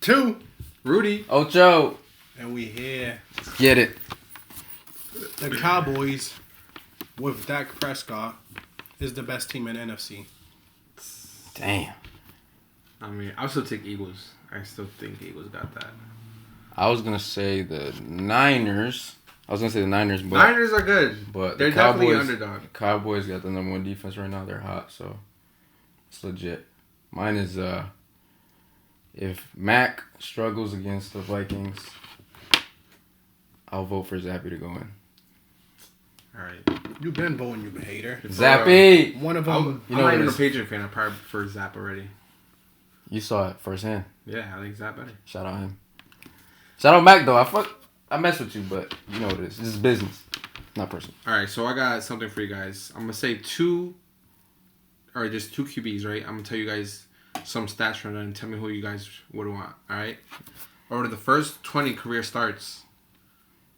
2. Rudy. Ocho. And we here. Get it. The Cowboys, with Dak Prescott, is the best team in NFC. Damn. I mean, I'll still take Eagles. I still think Eagles got that. I was going to say the Niners. But Niners are good. But they're definitely underdog. The Cowboys got the number 1 defense right now. They're hot, so it's legit. Mine is if Mac struggles against the Vikings, I'll vote for Zappy to go in. All right. You've been voting, you hater. Zappy! One of them. I'm not even a Patriot fan. I probably prefer Zap already. You saw it firsthand. Yeah, I like Zap better. Shout out him. Shout out Mac, though. I mess with you, but you know what it is. This is business, not personal. All right, so I got something for you guys. I'm going to say just 2 QBs, right? I'm going to tell you guys some stats from them and tell me who you guys would want, all right? Over the first 20 career starts,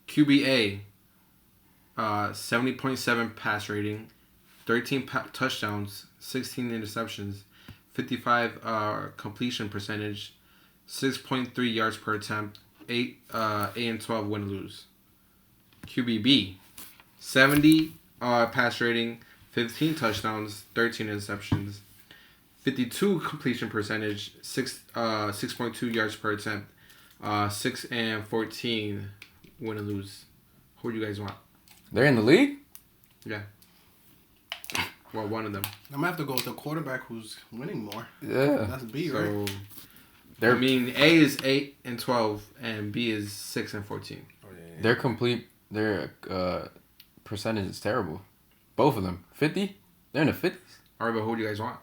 QBA, 70.7 pass rating, 13 touchdowns, 16 interceptions, 55 completion percentage, 6.3 yards per attempt, 8 and 12 win lose. QBB, 70 pass rating, 15 touchdowns, 13 interceptions, 52 completion percentage, 6.2 yards per attempt, 6 and 14 win and lose. Who do you guys want? They're in the league? Yeah. Well, one of them. I'm going to have to go with the quarterback who's winning more. Yeah. That's B, right? I mean, A is 8 and 12, and B is 6 and 14. Oh, yeah. Their percentage is terrible. Both of them. 50? They're in the 50s. All right, but who do you guys want?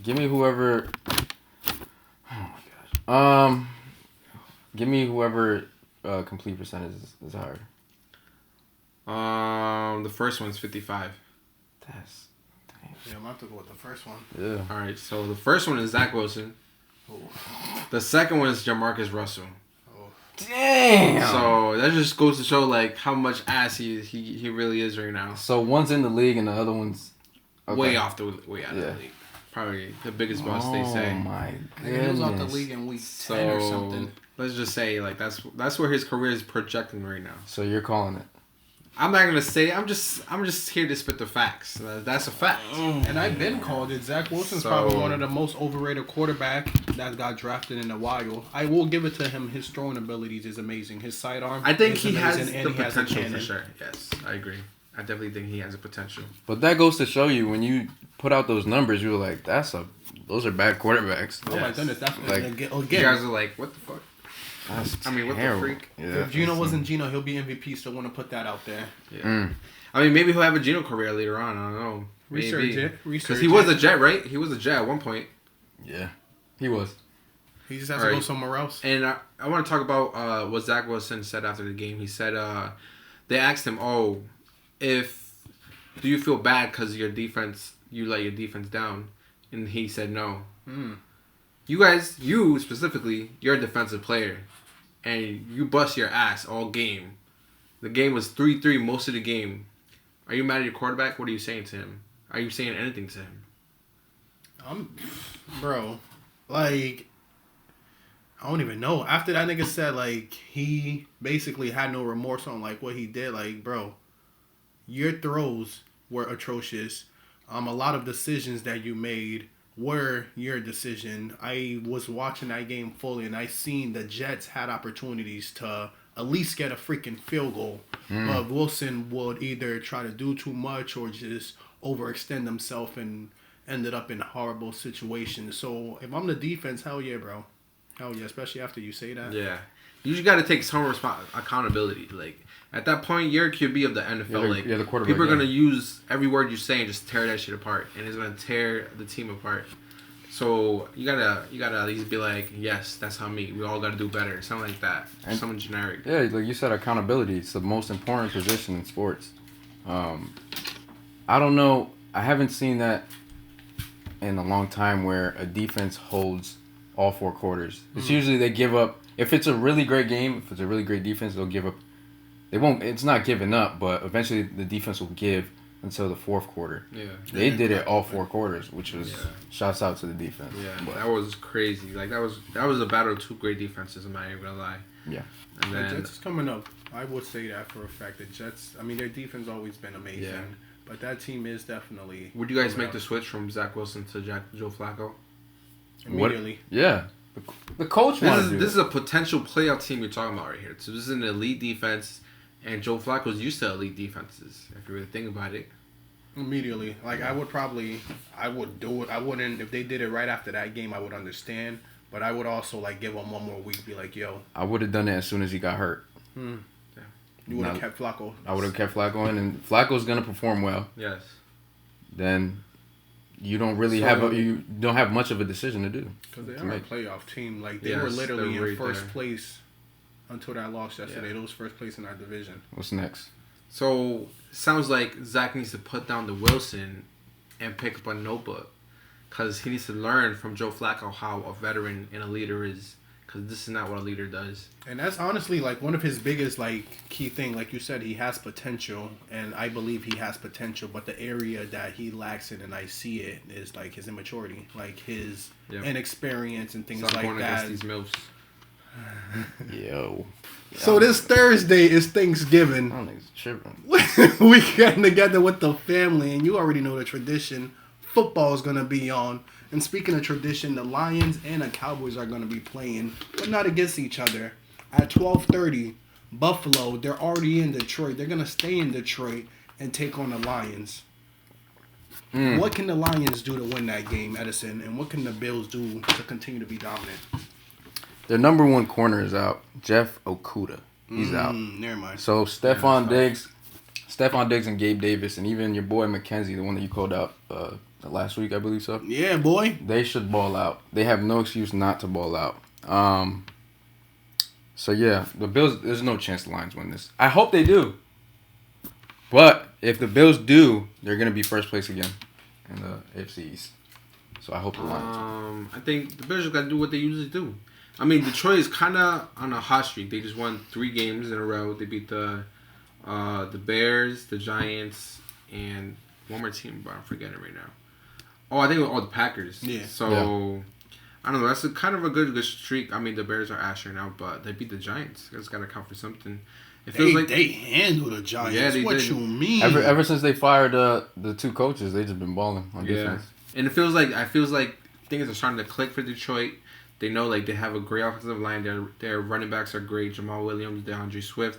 Give me whoever... Oh, my gosh. Give me whoever complete percentage is higher. The first one's 55. That's... Damn. Yeah, I'm going to have to go with the first one. Yeah. All right, so the first one is Zach Wilson. Oh. The second one is JaMarcus Russell. Oh. Damn! So that just goes to show like how much ass he really is right now. So one's in the league and the other one's... Okay. Way out of the league. Probably the biggest bust they say. Oh my He was goodness. off the league in week 10 or something. Let's just say like that's where his career is projecting right now. So you're calling it. I'm not gonna say. I'm just here to spit the facts. That's a fact. And I've been called it. Zach Wilson's probably one of the most overrated quarterback that got drafted in a while. I will give it to him. His throwing abilities is amazing. His sidearm. I think is he has amazing, the and he has a potential for cannon. sure. Yes, I agree. I definitely think he has a potential. But that goes to show you when you put out those numbers, you were like, those are bad quarterbacks. Oh my goodness, that's Like, You again. guys are like, what the fuck? That's I mean, what the terrible. freak? Yeah. If Gino wasn't Gino, he'll be MVP. Still want to put that out there. Yeah. I mean, maybe he'll have a Geno career later on. I don't know. Research Maybe. it. Because he was a Jet, right? He was a Jet at one point. Yeah. He was. He just has to go somewhere else. And I want to talk about what Zach Wilson said after the game. He said they asked him, do you feel bad because your defense, you let your defense down? And he said no. You specifically, you're a defensive player. And you bust your ass all game. The game was 3-3 most of the game. Are you mad at your quarterback? What are you saying to him? Are you saying anything to him? Bro, like, I don't even know. After that nigga said, like, he basically had no remorse on, like, what he did. Like, bro, your throws were atrocious. A lot of decisions that you made were your decision. I was watching that game fully, and I seen the Jets had opportunities to at least get a freaking field goal. But Wilson would either try to do too much or just overextend himself and ended up in horrible situations. So if I'm the defense, hell yeah, bro. Hell yeah, especially after you say that. Yeah. You just got to take some accountability. Like, at that point, you're a QB of the NFL. You're the quarterback. People are going to use every word you say and just tear that shit apart. And it's going to tear the team apart. So you gotta at least be like, yes, that's how me. We all gotta do better. Something like that. And something generic. Yeah, like you said, accountability. It's the most important position in sports. I don't know. I haven't seen that in a long time where a defense holds all 4 quarters. It's usually they give up. If it's a really great game, if it's a really great defense, they'll give up. They won't. It's not giving up, but eventually the defense will give until the fourth quarter. Yeah. They did it all 4 quarters, which was Yeah. shouts out to the defense. Yeah, But, that was crazy. Like that was a battle of 2 great defenses. I'm not even gonna lie. Yeah. And The then Jets is coming up. I would say that for a fact. The Jets, I mean, their defense always been amazing. Yeah. But that team is definitely. would you guys coming make the up switch from Zach Wilson to Joe Flacco? immediately? Yeah. The coach wanted to do This it. is a potential playoff team you're talking about right here. So this is an elite defense, and Joe Flacco's used to elite defenses. If you really think about it. Immediately. Like, I would do it. I wouldn't, if they did it right after that game, I would understand. But I would also, like, give them one more week, be like, yo. I would have done it as soon as he got hurt. You would have kept Flacco. I would have kept Flacco in, and Flacco's gonna perform well. Yes. Then you don't really you don't have much of a decision to do. Because they are a playoff team. Like, they Yes, were literally they're in right first there. place until that loss yesterday. Yeah. They was first place in our division. What's next? So sounds like Zach needs to put down the Wilson and pick up a notebook, because he needs to learn from Joe Flacco how a veteran and a leader is. Because this is not what a leader does. And that's honestly, like, one of his biggest, like, key thing. Like you said, he has potential, and I believe he has potential. But the area that he lacks in, and I see it, is, like, his immaturity. Like, his inexperience and things Stop like going that. against these MILFs. Yo. So this Thursday is Thanksgiving. I don't think it's tripping. We getting together with the family, and you already know the tradition. Football is going to be on. And speaking of tradition, the Lions and the Cowboys are going to be playing, but not against each other. At 12:30, Buffalo, they're already in Detroit. They're going to stay in Detroit and take on the Lions. What can the Lions do to win that game, Edison? And what can the Bills do to continue to be dominant? Their number 1 corner is out. Jeff Okuda. He's out. Never mind. So Stephon Diggs and Gabe Davis, and even your boy McKenzie, the one that you called out last week, I believe so. Yeah, boy. They should ball out. They have no excuse not to ball out. So yeah, the Bills. There's no chance the Lions win this. I hope they do. But if the Bills do, they're gonna be first place again in the AFC East. So I hope the Lions. I think the Bills got to do what they usually do. I mean, Detroit is kind of on a hot streak. They just won 3 games in a row. They beat the Bears, the Giants, and one more team, but I'm forgetting right now. Oh, I think the Packers. Yeah. So, yeah. I don't know. That's kind of a good streak. I mean, the Bears are ash right now, but they beat the Giants. That's got to count for something. It feels like they handle the Giants. Yeah, they what did. you mean? Ever since they fired the 2 coaches, they just been balling on defense. And it feels like things are starting to click for Detroit. They know, like, they have a great offensive line. Their running backs are great. Jamal Williams, DeAndre Swift.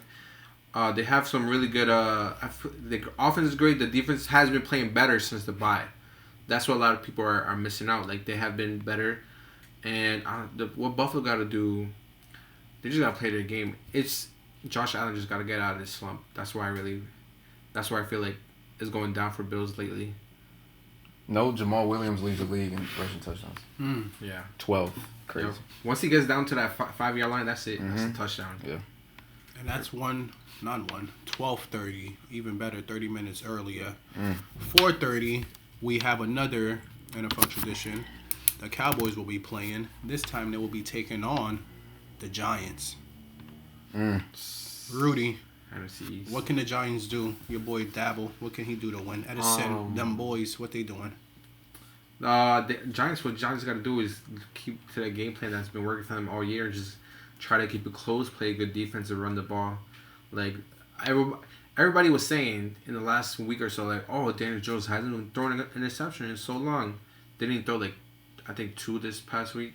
They have some really good. The offense is great. The defense has been playing better since the bye. That's what a lot of people are missing out. Like, they have been better, and what Buffalo got to do, they just got to play their game. It's Josh Allen just got to get out of this slump. That's why I feel like it's going down for Bills lately. No, Jamal Williams leads the league in rushing touchdowns. Yeah, 12. Crazy. Once he gets down to that 5-yard line, that's it. That's a touchdown. Yeah. And that's 12:30, even better, 30 minutes earlier. 4:30, we have another NFL tradition. The Cowboys will be playing. This time they will be taking on the Giants. Rudy, what can the Giants do? Your boy Dabble, what can he do to win? Edison, them boys, what they doing? The Giants, what Giants got to do is keep to that game plan that's been working for them all year. Just try to keep it close, play good defense, and run the ball. Like, everybody was saying in the last week or so, like, oh, Daniel Jones hasn't thrown an interception in so long. They didn't throw, like, I think 2 this past week.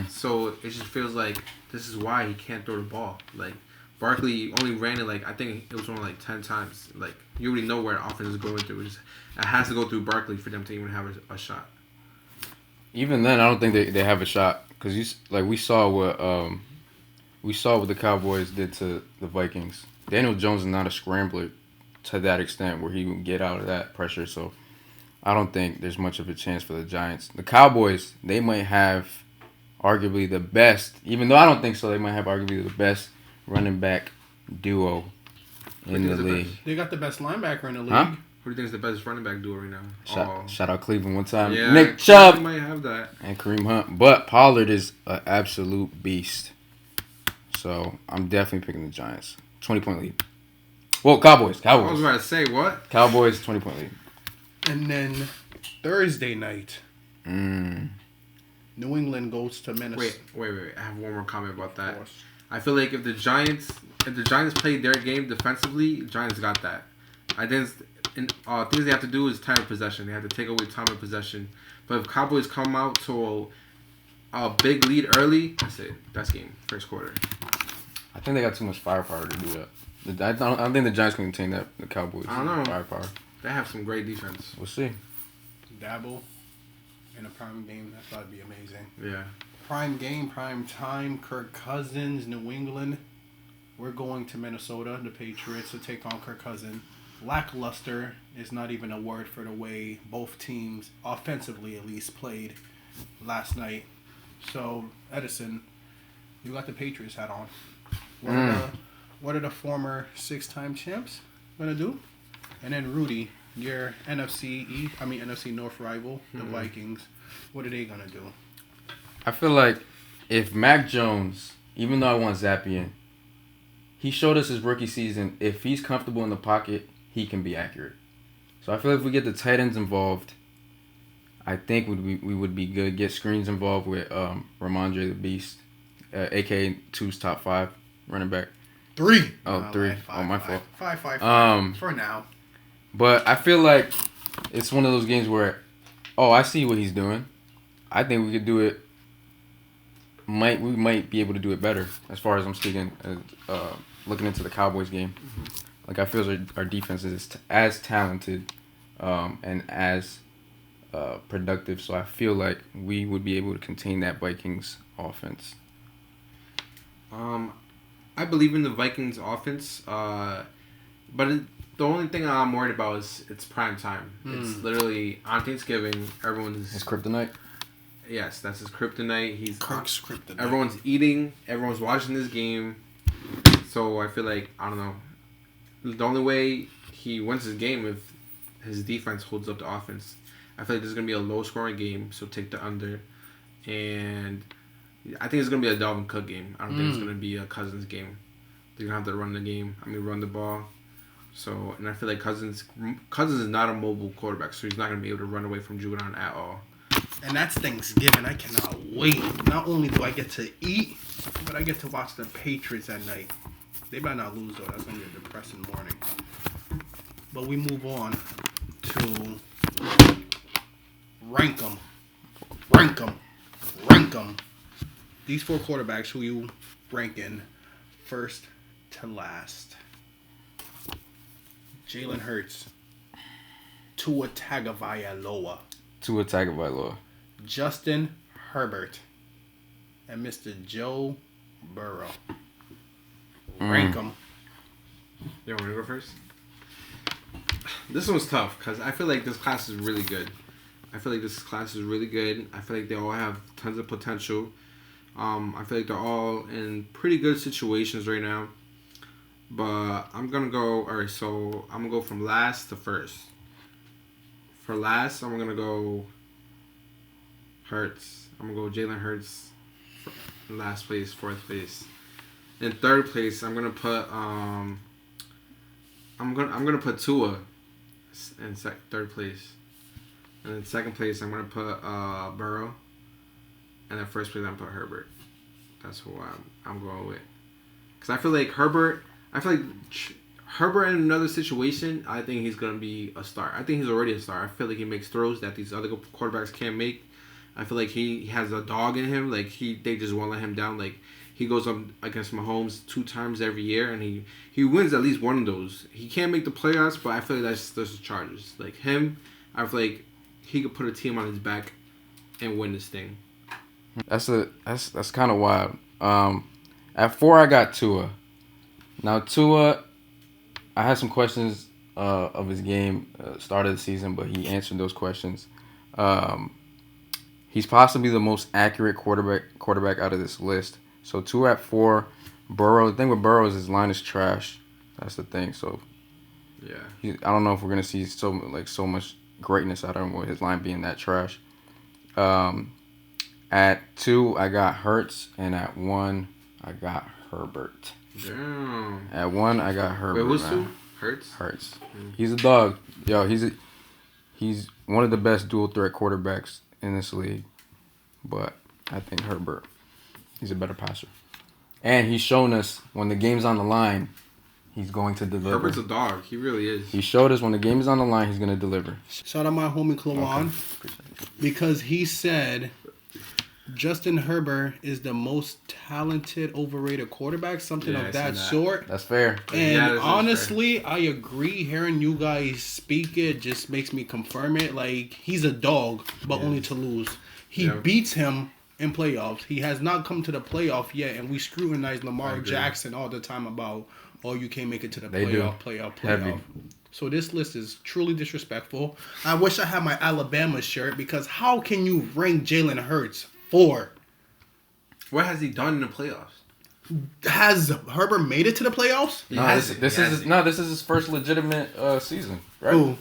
So it just feels like this is why he can't throw the ball. Like, Barkley only ran it, like, I think it was only like 10 times. Like, you already know where the offense is going through. It has to go through Barkley for them to even have a shot. Even then, I don't think they have a shot, because we saw what the Cowboys did to the Vikings. Daniel Jones is not a scrambler to that extent where he would get out of that pressure. So I don't think there's much of a chance for the Giants. The Cowboys, they might have arguably the best, even though I don't think so, they might have arguably the best running back duo in the league. They got the best linebacker in the league. Huh? Who do you think is the best running back duo right now? Shout out Cleveland one time. Yeah, Nick Chubb might have that. and Kareem Hunt. But Pollard is an absolute beast. So I'm definitely picking the Giants. 20-point lead. Well, Cowboys. I was about to say what? Cowboys 20-point lead. And then Thursday night, Mm. New England goes to Minnesota. Wait. I have one more comment about that. Of course. I feel like if the Giants played their game defensively, Giants got that. I think things they have to do is time of possession. They have to take away time of possession. But if Cowboys come out to a big lead early, that's it. That's game. First quarter. I think they got too much firepower to do that. I don't think the Giants can contain that. The Cowboys. I don't know. Firepower. They have some great defense. We'll see. Dabble in a prime game. That's got to be amazing. Yeah. Prime game, prime time. Kirk Cousins, New England. We're going to Minnesota, the Patriots, to take on Kirk Cousins. Lackluster is not even a word for the way both teams, offensively at least, played last night. So, Edison, you got the Patriots hat on. What are the former 6-time champs going to do? And then Rudy, your NFC North rival, the Vikings, what are they going to do? I feel like if Mac Jones, even though I want Zappian, he showed us his rookie season, if he's comfortable in the pocket, he can be accurate. So I feel like if we get the tight ends involved, I think we would be good. Get screens involved with Ramondre the Beast, a.k.a. 2's top 5 running back. 3. Oh, 3. My fault. 5. For now. But I feel like it's one of those games where, I see what he's doing. I think we could do it. We might be able to do it better as far as I'm speaking, looking into the Cowboys game. Mm-hmm. Like I feel our defense is as talented and as productive, so I feel like we would be able to contain that Vikings offense. I believe in the Vikings offense, but the only thing I'm worried about is it's prime time. It's literally on Thanksgiving. It's kryptonite. Yes, that's his kryptonite. Kirk's kryptonite. Everyone's eating. Everyone's watching this game. So I feel like, I don't know. The only way he wins his game if his defense holds up the offense. I feel like this is going to be a low-scoring game, so take the under. And I think it's going to be a Dalvin Cook game. I don't think it's going to be a Cousins game. They're going to have to run the ball. So, and I feel like Cousins is not a mobile quarterback, so he's not going to be able to run away from Judon at all. And that's Thanksgiving. I cannot wait. Not only do I get to eat, but I get to watch the Patriots at night. They better not lose, though. That's going to be a depressing morning. But we move on to rank them. These 4 quarterbacks, who you ranking first to last? Jalen Hurts. Tua Tagovailoa. Justin Herbert. And Mr. Joe Burrow. Rank them. You want me to go first? This one's tough because I feel like this class is really good. I feel like they all have tons of potential. I feel like they're all in pretty good situations right now. But I'm going to go... Alright, so I'm going to go from last to first. For last, I'm going to go Hurts. I'm going to go Jalen Hurts. Last place, fourth place. In third place, I'm gonna put I'm gonna put Tua in third place, and in second place I'm gonna put Burrow, and in first place I'm gonna put Herbert. That's who I'm going with, because I feel like Herbert in another situation, I think he's gonna be a star. I think he's already a star. I feel like he makes throws that these other quarterbacks can't make. I feel like he has a dog in him. Like they just won't let him down. Like he goes up against Mahomes 2 times every year, and he wins at least one of those. He can't make the playoffs, but I feel like that's the Chargers. Like him, I feel like he could put a team on his back and win this thing. That's kind of wild. At 4, I got Tua. Now Tua, I had some questions of his game start of the season, but he answered those questions. He's possibly the most accurate quarterback out of this list. So 2 at 4. Burrow. The thing with Burrow is his line is trash. That's the thing. So yeah, I don't know if we're gonna see so much greatness out of him with his line being that trash. At 2, I got Hurts, and at 1, I got Herbert. Damn. At 1, I got Herbert. Wait, what's man. Hurts. He's a dog. Yo, he's one of the best dual threat quarterbacks in this league. But I think Herbert, he's a better passer. And he's shown us when the game's on the line, he's going to deliver. Herbert's a dog. He really is. He showed us when the game is on the line, he's going to deliver. Shout out my homie Klawan, because he said Justin Herbert is the most talented, overrated quarterback, something of that sort. That's fair. And honestly, I agree. Hearing you guys speak it just makes me confirm it. Like, he's a dog, but only to lose. He beats him in playoffs. He has not come to the playoff yet, and we scrutinize Lamar Jackson all the time about, oh, you can't make it to the playoff. Heavy. So this list is truly disrespectful. I wish I had my Alabama shirt, because how can you rank Jalen Hurts 4? What has he done in the playoffs? Has Herbert made it to the playoffs? This is his first legitimate season, right?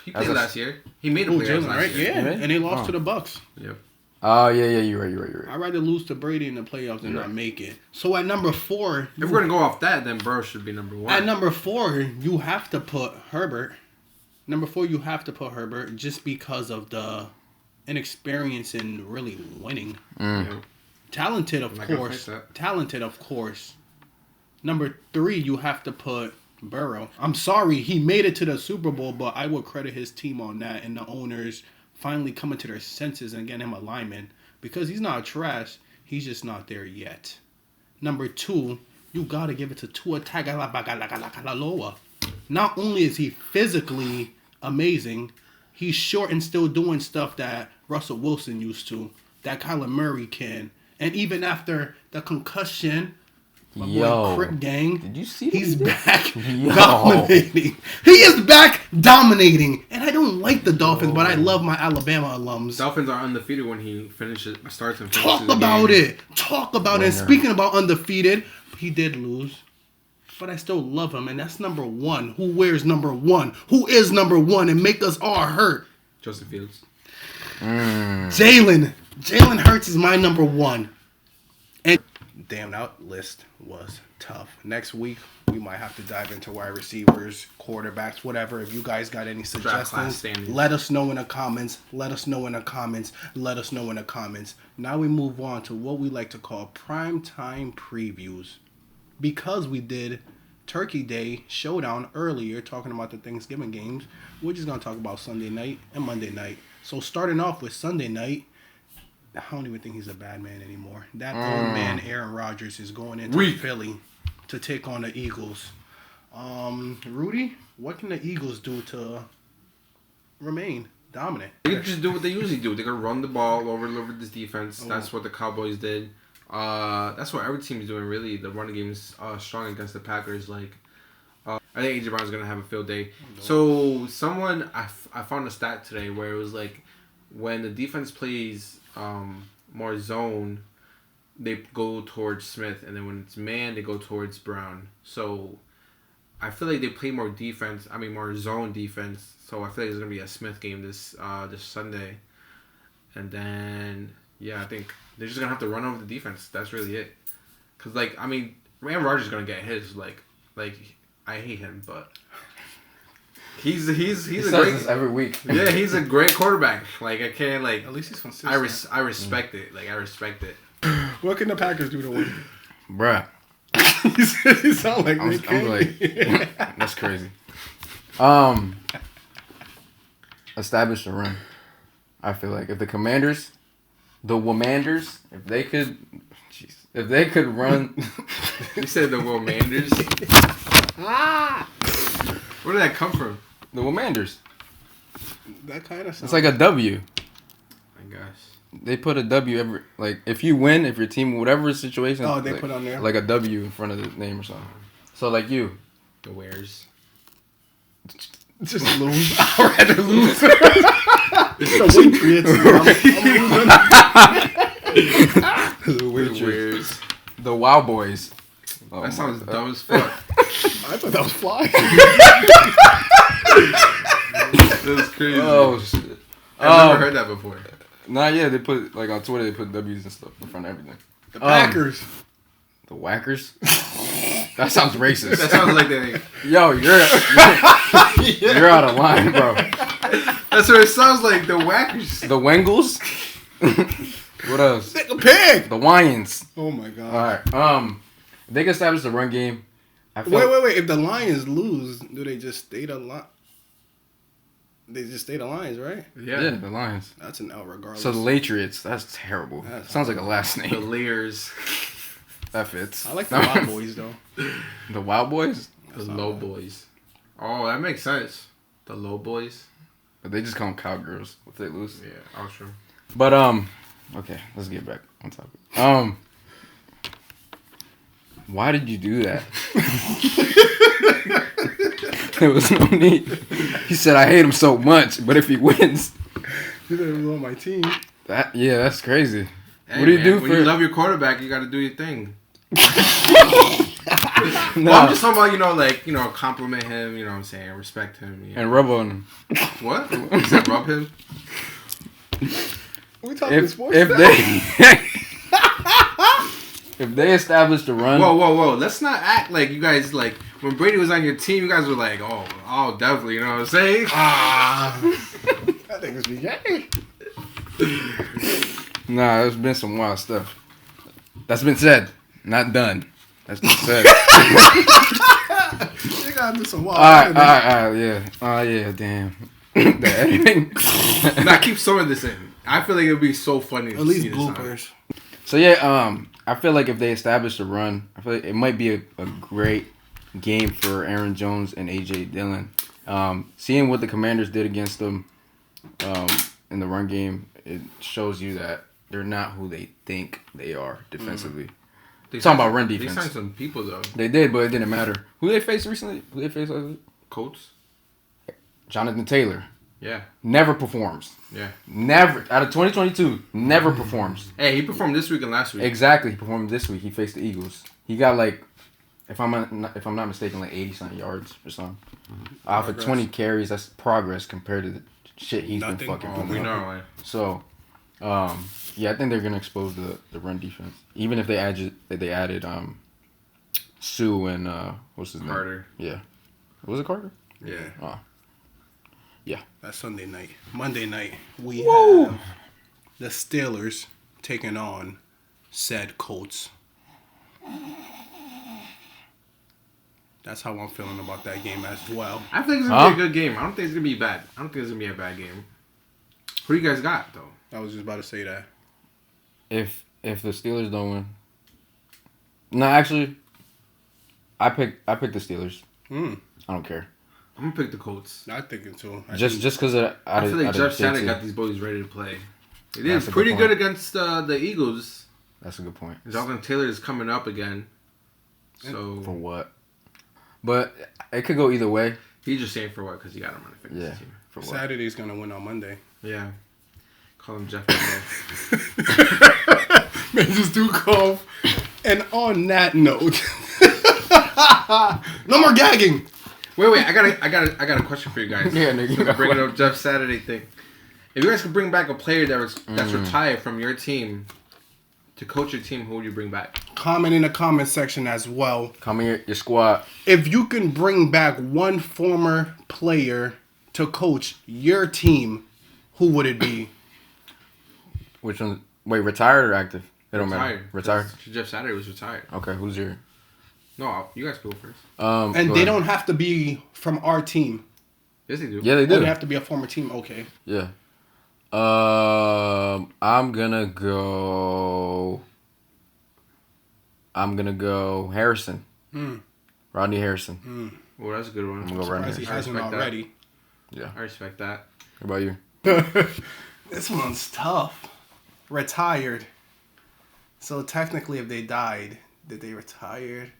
He played last year. He made the playoffs last year. Yeah, and they lost to the Bucks. Yep. Oh, yeah, you're right. I'd rather lose to Brady in the playoffs than not make it. So at number 4... If we're going to go off that, then Burrow should be number 1. At number 4, you have to put Herbert. Number 4, you have to put Herbert just because of the inexperience in really winning. Talented, of course. Number 3, you have to put Burrow. I'm sorry, he made it to the Super Bowl, but I would credit his team on that and the owners finally coming to their senses and getting him alignment, because he's not trash. He's just not there yet. Number 2, you got to give it to Tua Tagovailoa. Not only is he physically amazing, he's short and still doing stuff that Russell Wilson used to, that Kyler Murray can. And even after the concussion, my boy Crip Gang, did you see he's back dominating. He is back dominating. And I don't like the Dolphins, but I love my Alabama alums. Dolphins are undefeated when he starts and finishes Talk about it. And speaking about undefeated, he did lose. But I still love him, and that's number 1. Who wears number 1? Who is number 1 and make us all hurt? Justin Fields. Jalen Hurts is my number 1. And damn, that list was tough. Next week, we might have to dive into wide receivers, quarterbacks, whatever. If you guys got any suggestions, let us know in the comments. Now we move on to what we like to call primetime previews. Because we did Turkey Day Showdown earlier, talking about the Thanksgiving games, we're just going to talk about Sunday night and Monday night. So starting off with Sunday night, I don't even think he's a bad man anymore. That old man, Aaron Rodgers, is going into Philly to take on the Eagles. Rudy, what can the Eagles do to remain dominant? They can just do what they usually do. They can run the ball over this defense. That's what the Cowboys did. That's what every team is doing, really. The running game is strong against the Packers. I think A.J. Brown's going to have a field day. So, I found a stat today where it was like, when the defense plays more zone, they go towards Smith, and then when it's man, they go towards Brown. So, I feel like they play more zone defense. So, I feel like it's going to be a Smith game this Sunday. And then, I think they're just going to have to run over the defense. That's really it. Because, Aaron Rodgers is going to get his, I hate him, but he's a great this every week. Yeah, he's a great quarterback. I can't At least he's consistent. I respect it. I respect it. What can the Packers do to win? Bruh. You sound like me. I'm like, that's crazy. Establish a run. I feel like if the Commanders, the Womanders, if they could run. You said the Womanders? Where did that come from? The Womanders. That kind of sounds... It's like a W. I guess. They put a W every... if you win, if your team, whatever situation... Oh, they put on there? Like a W in front of the name or something. So, you. The Wares. Just lose. I'd rather lose. It's the Patriots. The Wares. The Wow Boys. Oh, that sounds dumb as fuck. I thought that was fly. That was crazy. Oh, shit. I've never heard that before. They put, on Twitter, they put W's and stuff in front of everything. The Packers. The Whackers? That sounds racist. That sounds like that. Yo, you're out of line, bro. That's what it sounds like. The Whackers. The Wengels. What else? Nigga pig. The Wyans. Oh my god. All right. If they can establish the run game. Wait. If the Lions lose, do they just stay the line? They just stay the Lions, right? Yeah, the Lions. That's an L regardless. So the Latriots. That's terrible. Sounds like a last The name. Lears. That fits. I like the Wild Boys though. The Wild Boys. The Low Boys. Oh, that makes sense. The Low Boys. But they just call them cowgirls if they lose. Yeah, I'll sure. But okay, let's get back on topic. Why did you do that? There was no need. He said, "I hate him so much, but if he wins, He said it was on my team. that's crazy." Hey, what do you man, do when for? you love your quarterback, you got to do your thing. No. Well, I'm just talking about, compliment him, you know what I'm saying, respect him. You know. And rub on him. What? You said rub him? We talking sports. If they establish the run, Whoa! Let's not act like you guys like when Brady was on your team. You guys were like, oh, definitely. You know what I'm saying? That nigga's be gay. nah, there's been some wild stuff. That's been said, not done. That's been said. You gotta do some wild. All right, yeah. Yeah, damn. The editing. Nah, keep some of this in. I feel like it would be so funny. At least bloopers. So yeah, I feel like if they establish a run, I feel like it might be a great game for Aaron Jones and AJ Dillon. Seeing what the Commanders did against them in the run game, it shows you that they're not who they think they are defensively. Talking about run defense. They signed some people though. They did, but it didn't matter. Who they faced recently? Who they faced last week? Colts. Jonathan Taylor. Yeah. Never performs. Yeah. Never. Out of 2022, never performs. Hey, he performed this week and last week. Exactly. He performed this week. He faced the Eagles. He got if I'm not mistaken, 80-something yards or something. Off of 20 carries, that's progress compared to the shit he's been fucking Oh, putting we up. know, right? So, yeah, I think they're gonna expose the run defense. Even if they added Sue and what's his name? Carter. Yeah. Was it Carter? Yeah. Oh. Yeah. That's Sunday night. Monday night, we have the Steelers taking on said Colts. That's how I'm feeling about that game as well. I think it's gonna be a good game. I don't think it's gonna be bad. I don't think it's gonna be a bad game. Who do you guys got though? I was just about to say that. If the Steelers don't win, no, actually, I picked the Steelers. I don't care. I'm gonna pick the Colts. I think it too. Just because I feel like Jeff Saturday got these boys ready to play. They did pretty good against the Eagles. That's a good point. Jonathan Taylor is coming up again. So for what? But it could go either way. He's just saying for what? Because he got him on the fantasy team. For what? Saturday's gonna win on Monday. Yeah. Call him Jeff. Man, just do cough. And on that note, no more gagging. Wait! I got a question for you guys. Yeah, nigga, you got bringing up Jeff Saturday thing. If you guys could bring back a player that's retired from your team to coach your team, who would you bring back? Comment in the comment section as well. Comment your squad. If you can bring back one former player to coach your team, who would it be? Which one? Wait, retired or active? It don't matter. Retired. Jeff Saturday was retired. Okay, who's your? No, you guys go first. And they don't have to be from our team. Yes, they do. Yeah, they do. They have to be a former team. Okay. Yeah. I'm gonna go Harrison. Rodney Harrison. Well, that's a good one. I'm gonna go Rodney He Harrison. hasn't already. Yeah. I respect that. What about you? This one's tough. Retired. So technically, if they died, did they retire?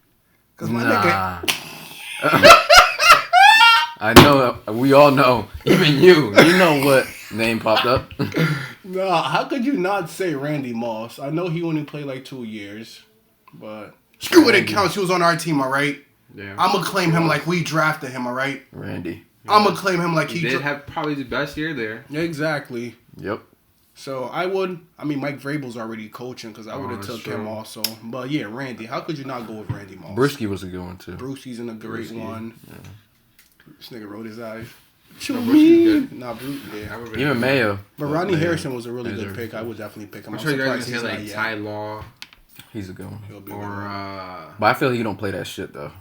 Because my nigga. I know. We all know. Even you know what name popped up. Nah, how could you not say Randy Moss? I know he only played like 2 years, but screw it, it counts. He was on our team, all right? Yeah. I'm going to claim him like we drafted him, all right? Randy. I'm going to claim him like he did have probably the best year there. Exactly. Yep. So Mike Vrabel's already coaching because I would have took him also. But yeah, Randy. How could you not go with Randy Moss? Brewski was a good one too. Brewski's in a great one. Yeah. This nigga rolled his eyes. No, Brewski's good. Nah, yeah. Even Mayo. But Rodney Harrison was a really good pick. I would definitely pick him. I'm sure you guys are gonna say like Ty Law. He's a good one. Or but I feel like he don't play that shit though.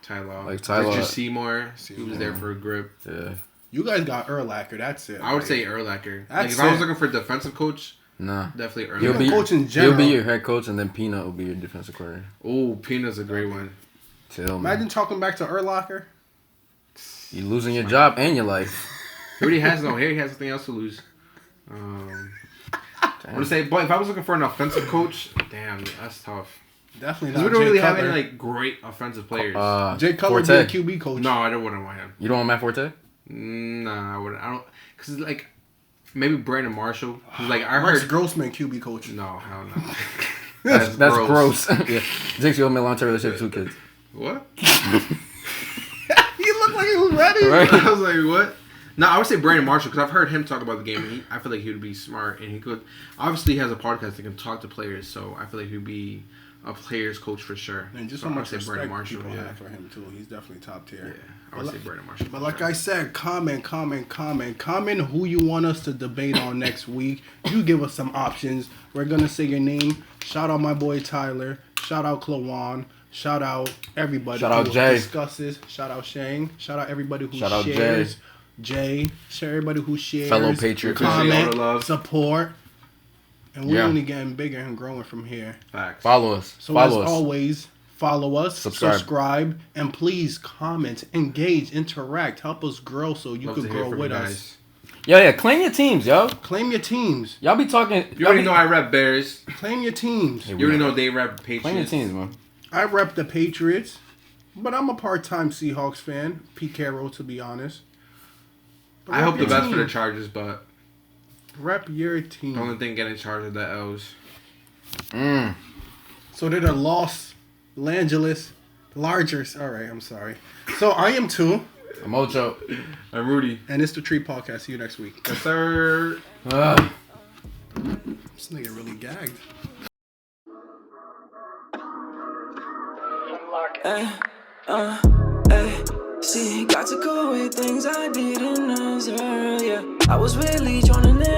Ty Law. Like Ty Law. Richard Seymour. He was there for a grip. Yeah. You guys got Urlacher. That's it. I would say Urlacher. Like if I was looking for a defensive coach, nah, definitely Urlacher. He'll be your head coach, and then Peanut will be your defensive coordinator. Oh, Peanut's a great one. Chill, Imagine talking back to Urlacher. You losing your job and your life. He already has no hair. He has nothing else to lose. I'm gonna say, but if I was looking for an offensive coach, damn, that's tough. Definitely not. We don't really have any like great offensive players. Jay Cutler be a QB coach. No, I wouldn't want him. You don't want Matt Forte? Nah, I wouldn't. I don't, cause like maybe Brandon Marshall. Like I Rex heard Grossman QB coach. No, hell no. That's gross. Yeah, Jake's your long-term relationship with 2 kids. What? He looked like he was ready. Right? I was like, what? No, I would say Brandon Marshall because I've heard him talk about the game. And I feel like he would be smart and he could. Obviously, he has a podcast that can talk to players, so I feel like he'd be a player's coach for sure. And just so so much say respect Marshall, people have for him too. He's definitely top tier. Yeah, I would say Brandon Marshall. But like I said, comment who you want us to debate on next week. You give us some options. We're gonna say your name. Shout out my boy Tyler. Shout out Klawan. Shout out everybody Shout out who Jay. discusses. Shout out Shane. Shout out everybody who Shout out shares. Jay. Shout out everybody who shares. Fellow Patriot. Comment, support. And we're Yeah. only getting bigger and growing from here. Facts. Follow us. So Follow as us. always, follow us, subscribe, and please comment, engage, interact, help us grow so you Love can to hear grow from with you us. guys. Yeah. Claim your teams, yo. Claim your teams. Y'all be talking. You already know I rep Bears. Claim your teams. Hey, You already know they rep Patriots. Claim your teams, man. I rep the Patriots, but I'm a part-time Seahawks fan. Pete Carroll, to be honest. But I rep hope the your best for the team. Chargers, but Rep your the team. only thing getting charged is the L's. So they're the Los Angeles Largers. All right, I'm sorry. So I am too, I'm Ocho. I'm Rudy. and it's the Tree Podcast. See you next week. Yes, sir. This nigga really gagged. See, got to go with things I didn't observe, yeah. I was really joining in.